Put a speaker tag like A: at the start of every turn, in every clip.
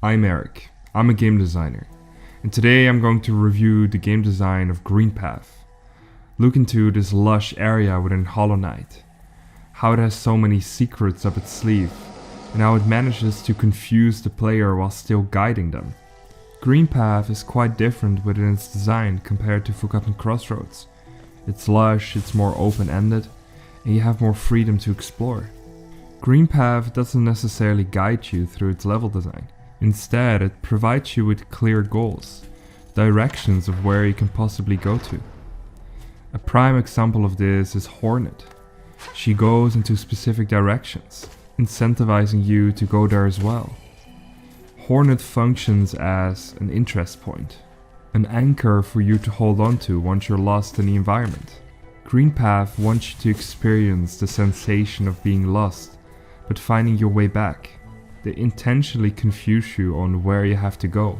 A: I'm Eric. I'm a game designer, and today I'm going to review the game design of Greenpath. Look into this lush area within Hollow Knight, how it has so many secrets up its sleeve, and how it manages to confuse the player while still guiding them. Greenpath is quite different within its design compared to Forgotten Crossroads. It's lush, it's more open-ended, and you have more freedom to explore. Greenpath doesn't necessarily guide you through its level design. Instead, it provides you with clear goals, directions of where you can possibly go to. A prime example of this is Hornet. She goes into specific directions, incentivizing you to go there as well. Hornet functions as an interest point, an anchor for you to hold on to once you're lost in the environment. Greenpath wants you to experience the sensation of being lost, but finding your way back. They intentionally confuse you on where you have to go.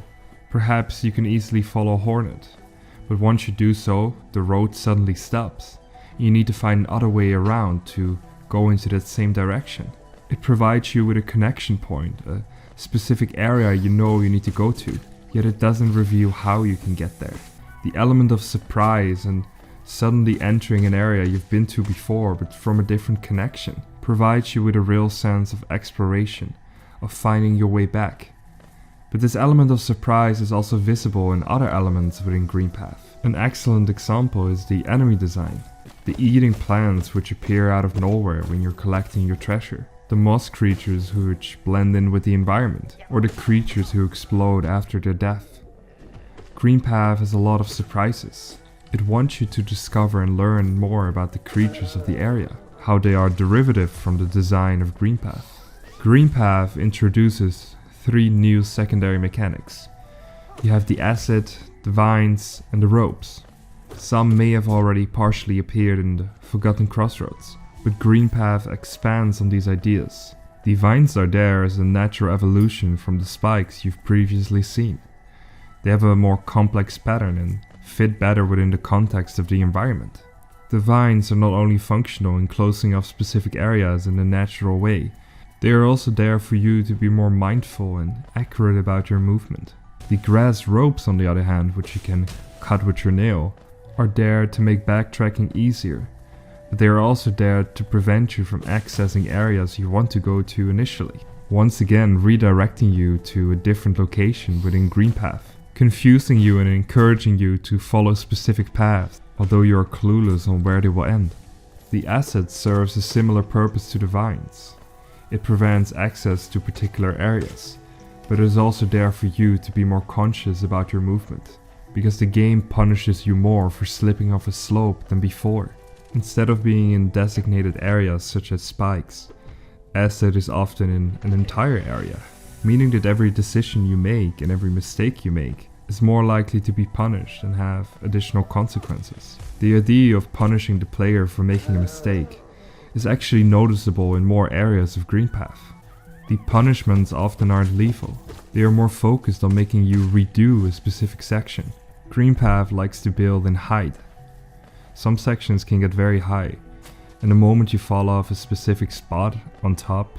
A: Perhaps you can easily follow Hornet, but once you do so, the road suddenly stops. You need to find another way around to go into that same direction. It provides you with a connection point, a specific area you know you need to go to, yet it doesn't reveal how you can get there. The element of surprise and suddenly entering an area you've been to before but from a different connection provides you with a real sense of exploration, of finding your way back. But this element of surprise is also visible in other elements within Greenpath. An excellent example is the enemy design. The eating plants which appear out of nowhere when you're collecting your treasure. The moss creatures which blend in with the environment, or the creatures who explode after their death. Greenpath has a lot of surprises. It wants you to discover and learn more about the creatures of the area, how they are derivative from the design of Greenpath. Greenpath introduces 3 new secondary mechanics. You have the acid, the vines, and the ropes. Some may have already partially appeared in the Forgotten Crossroads, but Greenpath expands on these ideas. The vines are there as a natural evolution from the spikes you've previously seen. They have a more complex pattern and fit better within the context of the environment. The vines are not only functional in closing off specific areas in a natural way, they are also there for you to be more mindful and accurate about your movement. The grass ropes, on the other hand, which you can cut with your nail, are there to make backtracking easier, but they are also there to prevent you from accessing areas you want to go to initially, once again redirecting you to a different location within Greenpath, confusing you and encouraging you to follow specific paths, although you are clueless on where they will end. The acid serves a similar purpose to the vines. It prevents access to particular areas, but it is also there for you to be more conscious about your movement, because the game punishes you more for slipping off a slope than before. Instead of being in designated areas such as spikes, acid is often in an entire area, meaning that every decision you make and every mistake you make is more likely to be punished and have additional consequences. The idea of punishing the player for making a mistake is actually noticeable in more areas of Greenpath. The punishments often aren't lethal, they are more focused on making you redo a specific section. Greenpath likes to build in height. Some sections can get very high, and the moment you fall off a specific spot on top,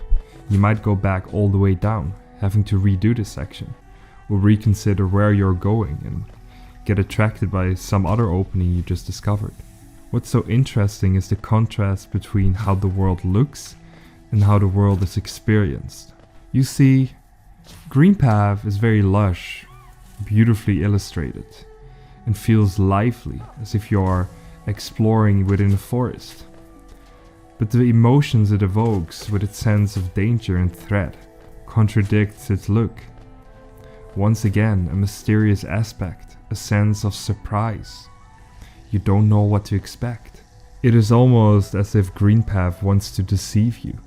A: you might go back all the way down, having to redo this section, or reconsider where you're going and get attracted by some other opening you just discovered. What's so interesting is the contrast between how the world looks and how the world is experienced. You see, Greenpath is very lush, beautifully illustrated, and feels lively, as if you're exploring within a forest. But the emotions it evokes with its sense of danger and threat contradicts its look. Once again, a mysterious aspect, a sense of surprise. You don't know what to expect. It is almost as if Greenpath wants to deceive you,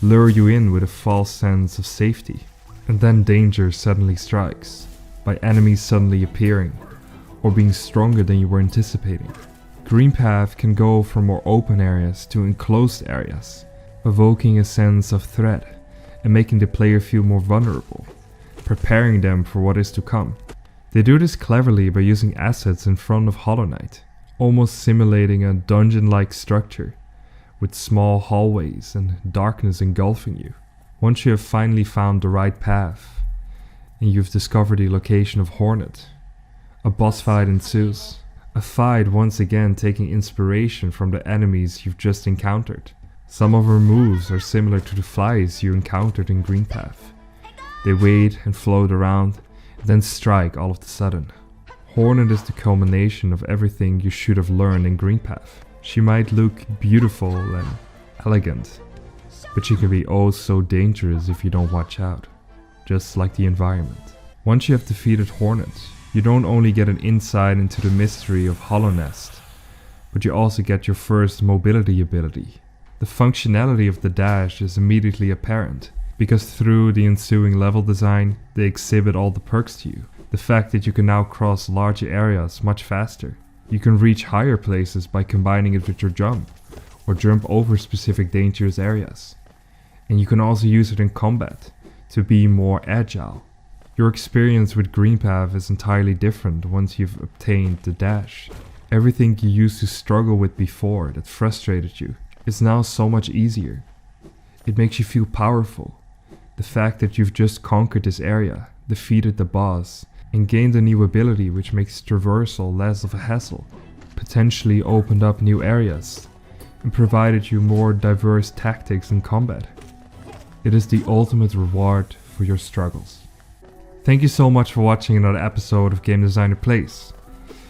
A: lure you in with a false sense of safety. And then danger suddenly strikes, by enemies suddenly appearing, or being stronger than you were anticipating. Greenpath can go from more open areas to enclosed areas, evoking a sense of threat and making the player feel more vulnerable, preparing them for what is to come. They do this cleverly by using assets in front of Hollow Knight, almost simulating a dungeon-like structure, with small hallways and darkness engulfing you. Once you have finally found the right path, and you've discovered the location of Hornet. A boss fight ensues. A fight once again taking inspiration from the enemies you've just encountered. Some of her moves are similar to the flies you encountered in Greenpath. They wait and float around, then strike all of a sudden. Hornet is the culmination of everything you should have learned in Greenpath. She might look beautiful and elegant, but she can be oh so dangerous if you don't watch out, just like the environment. Once you have defeated Hornet, you don't only get an insight into the mystery of Hollow Nest, but you also get your first mobility ability. The functionality of the dash is immediately apparent, because through the ensuing level design, they exhibit all the perks to you. The fact that you can now cross larger areas much faster. You can reach higher places by combining it with your jump, or jump over specific dangerous areas. And you can also use it in combat to be more agile. Your experience with Greenpath is entirely different once you've obtained the dash. Everything you used to struggle with before that frustrated you is now so much easier. It makes you feel powerful. The fact that you've just conquered this area, defeated the boss, and gained a new ability which makes traversal less of a hassle, potentially opened up new areas, and provided you more diverse tactics in combat. It is the ultimate reward for your struggles. Thank you so much for watching another episode of Game Designer Plays.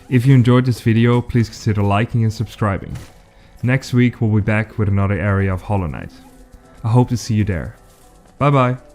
A: If you enjoyed this video, please consider liking and subscribing. Next week we'll be back with another area of Hollow Knight. I hope to see you there. Bye bye.